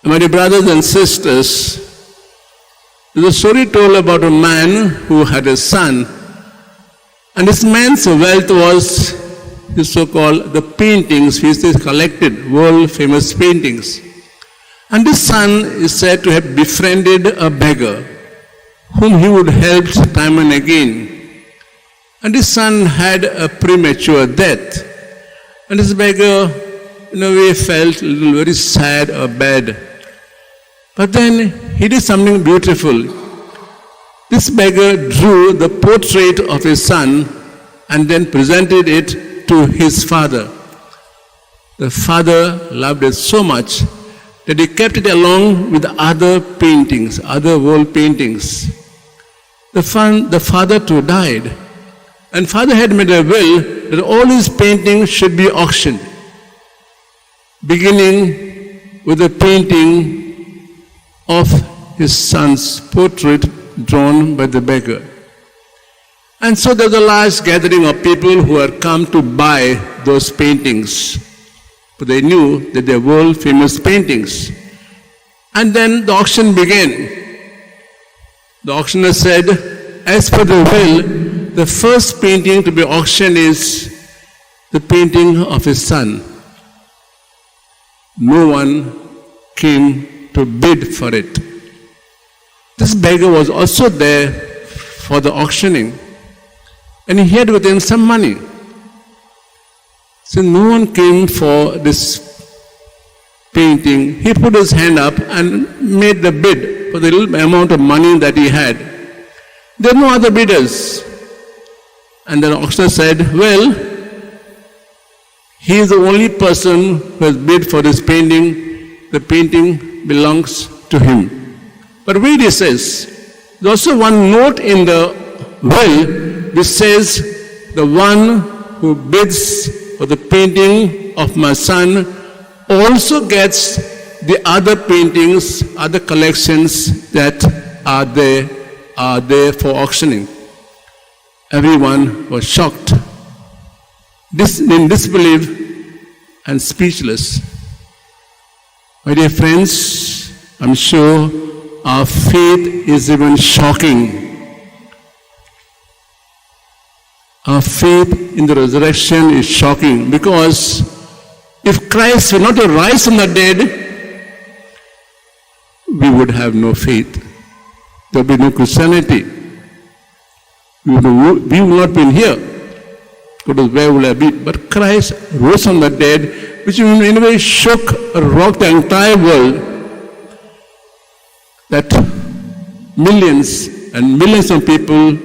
My dear brothers and sisters, there's a story told about a man who had a son, and this man's wealth was his so-called the paintings, he collected world-famous paintings. And this son is said to have befriended a beggar, whom he would help time and again. And this son had a premature death. And this beggar, in a way, felt a little very sad or bad. But then he did something beautiful. This beggar drew the portrait of his son and then presented it to his father. The father loved it so much that he kept it along with other paintings, other world paintings. The father too died. And father had made a will that all his paintings should be auctioned, beginning with a painting of his son's portrait drawn by the beggar. And so there was a large gathering of people who had come to buy those paintings. But they knew that they were world-famous paintings. And then the auction began. The auctioneer said, as per the will, the first painting to be auctioned is the painting of his son. No one came to bid for it. This beggar was also there for the auctioning, and he had with him some money. So no one came for this painting. He put his hand up and made the bid for the little amount of money that he had. There were no other bidders. And the auctioneer said, well, he is the only person who has bid for this painting. The painting belongs to him. But wait, he says, there's also one note in the will which says, the one who bids for the painting of my son also gets the other paintings, other collections that are there for auctioning. Everyone was shocked, in disbelief and speechless. My dear friends, I'm sure our faith is even shocking. Our faith in the resurrection is shocking, because if Christ were not to rise from the dead, we would have no faith. There would be no Christianity. We would not be here. Because where would I be? But Christ rose from the dead, which in a way shook or rocked the entire world. That millions and millions of people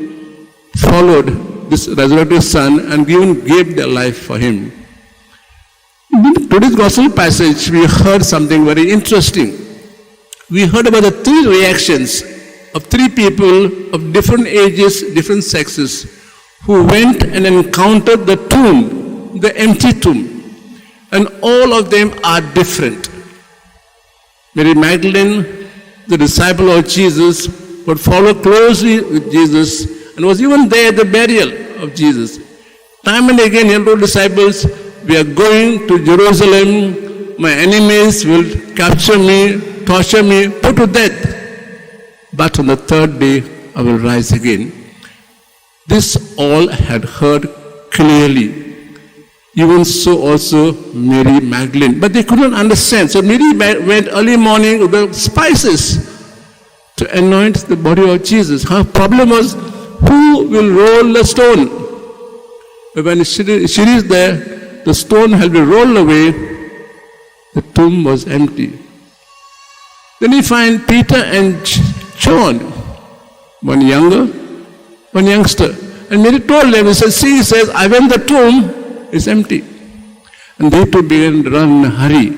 followed this resurrected Son and even gave their life for Him. In today's gospel passage, we heard something very interesting. We heard about the three reactions of three people of different ages, different sexes, who went and encountered the tomb, the empty tomb. And all of them are different. Mary Magdalene, the disciple of Jesus, would follow closely with Jesus and was even there at the burial of Jesus. Time and again, he told disciples, we are going to Jerusalem, my enemies will capture me, torture me, put to death. But on the third day, I will rise again. This all had heard clearly. Even so also Mary Magdalene. But they couldn't understand. So Mary went early morning with the spices to anoint the body of Jesus. Her problem was, who will roll the stone? When she reached there, the stone had been rolled away. The tomb was empty. Then you find Peter and John, one younger, one youngster. And Mary told them, he says, I went to the tomb, it's empty. And they too began to run in a hurry.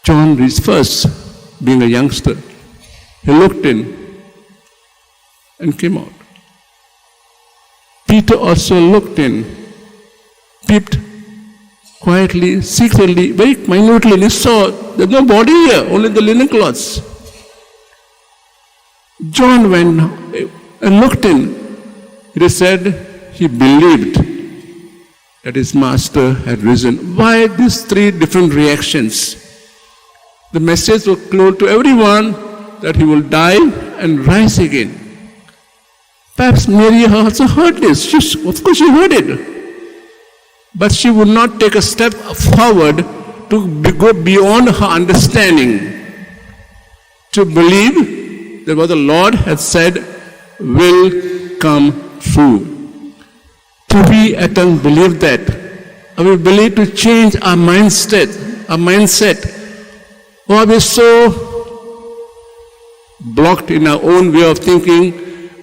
John reached first, being a youngster. He looked in and came out. Peter also looked in, peeped quietly, secretly, very minutely, and he saw there's no body here, only the linen cloths. John went and looked in. It is said he believed that his master had risen. Why these three different reactions? The message was told to everyone that he will die and rise again. Perhaps Mary also heard this. Of course she heard it. But she would not take a step forward to go beyond her understanding, to believe that what the Lord had said will come true. To be at times believe that, or we believe to change our mindset, or we're so blocked in our own way of thinking.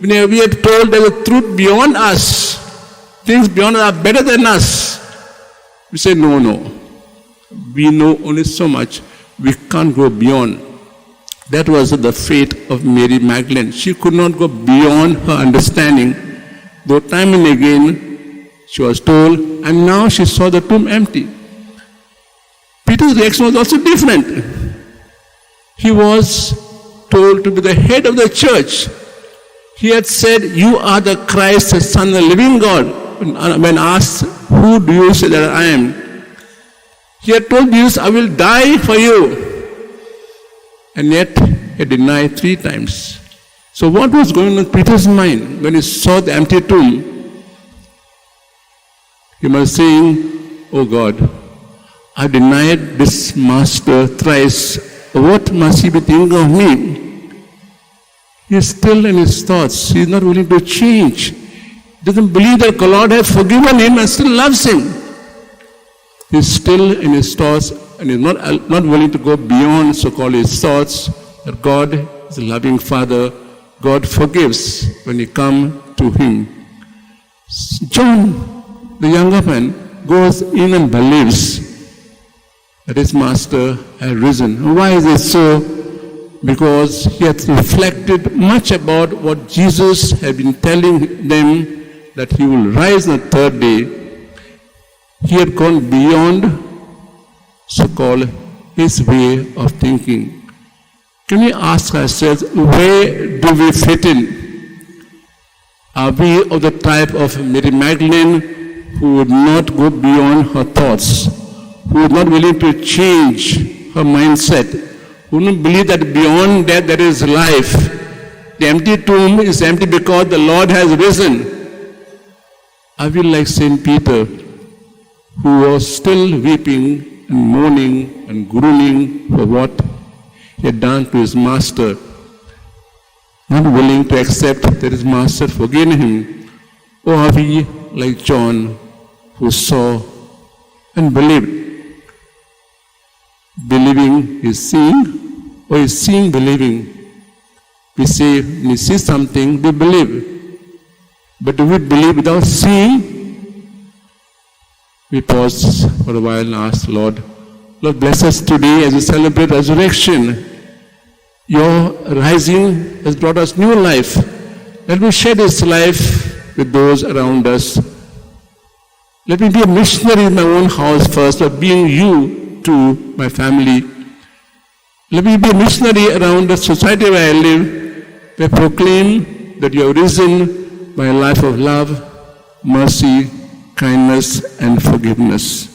When we are told there's a truth beyond us, things beyond us are better than us, we say no. We know only so much. We can't go beyond. That was the fate of Mary Magdalene. She could not go beyond her understanding. Though time and again she was told, and now she saw the tomb empty. Peter's reaction was also different. He was told to be the head of the church. He had said, "You are the Christ, the Son of the living God." When asked, "Who do you say that I am?" He had told Jesus, "I will die for you." And yet, he denied 3 times. So what was going on in Peter's mind when he saw the empty tomb? He was saying, "Oh God, I denied this master thrice. What must he be thinking of me?" He is still in his thoughts. He is not willing to change. He doesn't believe that the Lord has forgiven him and still loves him. He is still in his thoughts and is not willing to go beyond so-called his thoughts, that God is a loving Father. God forgives when you come to him. John, the younger man, goes in and believes that his master had risen. Why is it so? Because he had reflected much about what Jesus had been telling them, that he will rise on the 3rd day. He had gone beyond so-called his way of thinking. Can we ask ourselves, where do we fit in? Are we of the type of Mary Magdalene who would not go beyond her thoughts, who is not willing to change her mindset, who don't believe that beyond death there is life? The empty tomb is empty because the Lord has risen. Are we like St. Peter, who was still weeping and mourning and groaning for what he had done to his master, not willing to accept that his master forgave him? Or are we like John, who saw and believed? Believing is seeing, or is seeing believing? We say, when we see something, we believe. But do we believe without seeing? We pause for a while and ask, Lord, bless us today as we celebrate resurrection. Your rising has brought us new life. Let me share this life with those around us. Let me be a missionary in my own house first, but being you to my family. Let me be a missionary around the society where I live, where I proclaim that you have risen by a life of love, mercy, kindness, and forgiveness.